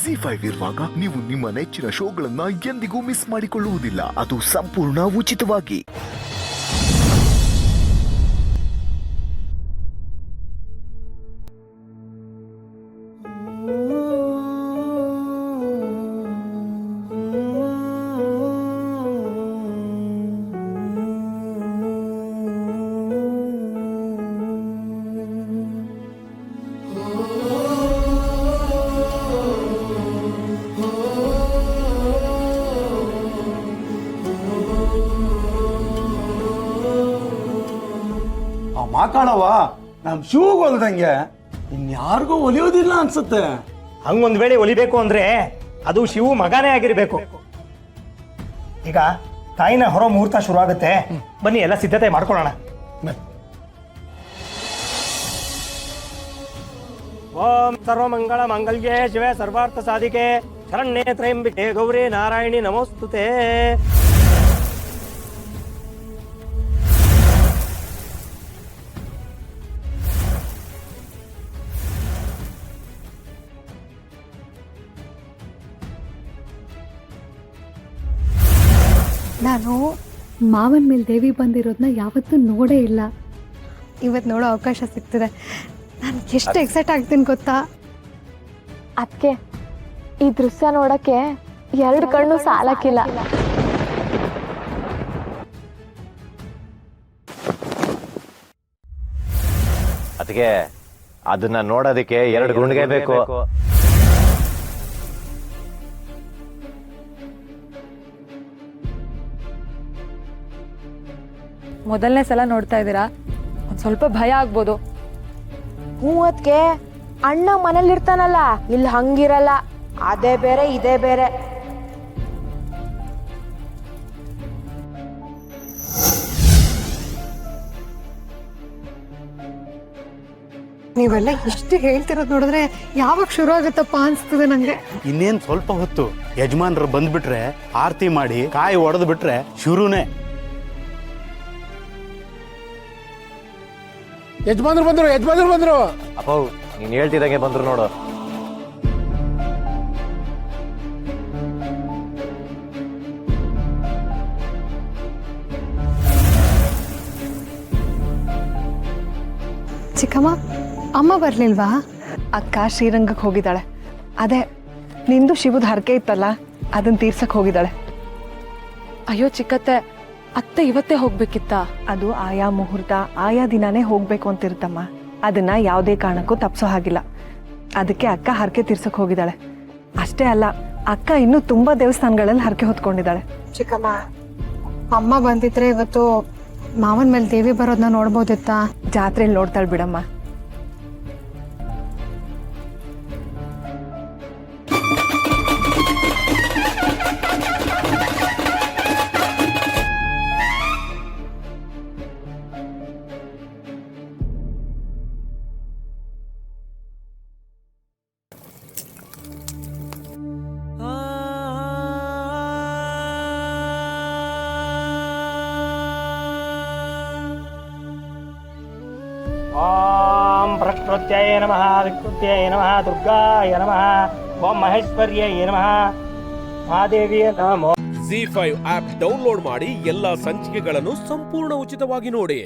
ZEE5 ಇರುವಾಗ ನೀವು ನಿಮ್ಮ ನೆಚ್ಚಿನ ಶೋಗಳನ್ನ ಎಂದಿಗೂ ಮಿಸ್ ಮಾಡಿಕೊಳ್ಳುವುದಿಲ್ಲ. ಅದು ಸಂಪೂರ್ಣ ಉಚಿತವಾಗಿ. ಮಾಕಾಣವ ನಮ್ ಶಿವಗ್ ಹೊಲ್ದಂಗೆ ಇನ್ಯಾರಿಗೂ ಒಲಿಯೋದಿಲ್ಲ ಅನ್ಸುತ್ತೆ. ಹಂಗೊಂದ್ ವೇಳೆ ಒಲಿಬೇಕು ಅಂದ್ರೆ ಅದು ಶಿವು ಮಗನೇ ಆಗಿರ್ಬೇಕು. ಈಗ ತಾಯಿನ ಹೊರ ಮುಹೂರ್ತ ಶುರು ಆಗುತ್ತೆ, ಬನ್ನಿ ಎಲ್ಲ ಸಿದ್ಧತೆ ಮಾಡ್ಕೊಳ್ಳೋಣ. ಓಂ ಸರ್ವಮಂಗಳ ಮಂಗಲ್ಯೇ ಶಿವೆ ಸರ್ವಾರ್ಥ ಸಾಧಿಕೆ ಶರಣ್ಯೇ ತ್ರಯಂಬಿಕೆ ಗೌರಿ ನಾರಾಯಣಿ ನಮೋಸ್ತುತೆ. ನಾನು ಮಾವನ ಮೇಲೆ ದೇವಿ ಬಂದಿರೋದನ್ನ ಯಾವತ್ತೂ ನೋಡೇ ಇಲ್ಲ. ಇವತ್ತು ನೋಡೋ ಅವಕಾಶ ಸಿಗ್ತಿದೆ. ನಾನು ಎಷ್ಟು ಎಕ್ಸೈಟ್ ಆಗ್ತೀನಿ ಗೊತ್ತಾ? ಅದಕ್ಕೆ ಈ ದೃಶ್ಯ ನೋಡಕ್ಕೆ 2 ಕಣ್ಣು ಸಾಲಕ್ಕಿಲ್ಲ. ಅದಕ್ಕೆ ಅದನ್ನ ನೋಡೋದಕ್ಕೆ 2 ಗುಂಡಿಗೆ ಬೇಕು. ಮೊದಲನೇ ಸಲ ನೋಡ್ತಾ ಇದ್ದೀರಾ, ಒಂದ್ ಸ್ವಲ್ಪ ಭಯ ಆಗ್ಬೋದು. ಅದಕ್ಕೆ ಅಣ್ಣ ಮನೇಲಿರ್ತಾನಲ್ಲ, ಇಲ್ಲಿ ಹಂಗಿರಲ್ಲ. ಅದೇ ಬೇರೆ ಇದೇ ಬೇರೆ. ನೀವೆಲ್ಲ ಇಷ್ಟು ಹೇಳ್ತಿರೋದು ನೋಡಿದ್ರೆ ಯಾವಾಗ ಶುರು ಆಗುತ್ತಪ್ಪ ಅನ್ಸ್ತದೆ ನಂಗೆ. ಇನ್ನೇನ್ ಸ್ವಲ್ಪ ಹೊತ್ತು ಯಜಮಾನ್ರು ಬಂದ್ಬಿಟ್ರೆ ಆರತಿ ಮಾಡಿ ಕಾಯಿ ಒಡೆದು ಬಿಟ್ರೆ ಶುರುನೇ. ಯಜಮಾನ್ರು ಬಂದ್ರು. ಅಪ್ಪ ನೀನ್ ಹೇಳ್ತಿದಂಗೆ ಬಂದ್ರು ನೋಡು. ಚಿಕ್ಕಮ್ಮ, ಅಮ್ಮ ಬರ್ಲಿಲ್ವಾ? ಅಕ್ಕ ಶ್ರೀರಂಗಕ್ಕೆ ಹೋಗಿದ್ದಾಳೆ. ಅದೇ ನಿಂದು ಶಿವದ ಹರಕೆ ಇತ್ತಲ್ಲ, ಅದನ್ನ ತೀರ್ಸಕ್ ಹೋಗಿದ್ದಾಳೆ. ಅಯ್ಯೋ ಚಿಕ್ಕತ್ತೆ, ಅತ್ತೆ ಇವತ್ತೇ ಹೋಗ್ಬೇಕಿತ್ತ? ಅದು ಆಯಾ ಮುಹೂರ್ತ ಆಯಾ ದಿನಾನೇ ಹೋಗ್ಬೇಕು ಅಂತಿರುತ್ತಮ್ಮ. ಅದನ್ನ ಯಾವುದೇ ಕಾರಣಕ್ಕೂ ತಪ್ಸೋ ಹಾಗಿಲ್ಲ. ಅದಕ್ಕೆ ಅಕ್ಕ ಹರಕೆ ತೀರ್ಸಕ್ ಹೋಗಿದ್ದಾಳೆ. ಅಷ್ಟೇ ಅಲ್ಲ, ಅಕ್ಕ ಇನ್ನೂ ತುಂಬಾ ದೇವಸ್ಥಾನಗಳಲ್ಲಿ ಹರಕೆ ಹೊತ್ಕೊಂಡಿದ್ದಾಳೆ. ಚಿಕ್ಕಮ್ಮ, ಅಮ್ಮ ಬಂದಿದ್ರೆ ಇವತ್ತು ಮಾವನ ಮೇಲೆ ದೇವಿ ಬರೋದನ್ನ ನೋಡ್ಬೋದಿತ್ತಾ? ಜಾತ್ರೆಯಲ್ಲಿ ನೋಡ್ತಾಳೆ ಬಿಡಮ್ಮ. ಓಂ ಪ್ರಕೃತ್ಯೈ ನಮಃ, ವಿಕೃತ್ಯೈ ನಮಃ, ದುರ್ಗಾಯ ನಮಃ, ಓಂ ಮಹೇಶ್ವರ್ಯೈ ನಮಃ, ಮಹಾದೇವಿಯ ನಮೋ. ZEE5 ಆಪ್ ಡೌನ್ಲೋಡ್ ಮಾಡಿ ಎಲ್ಲಾ ಸಂಚಿಕೆಗಳನ್ನು ಸಂಪೂರ್ಣ ಉಚಿತವಾಗಿ ನೋಡಿ.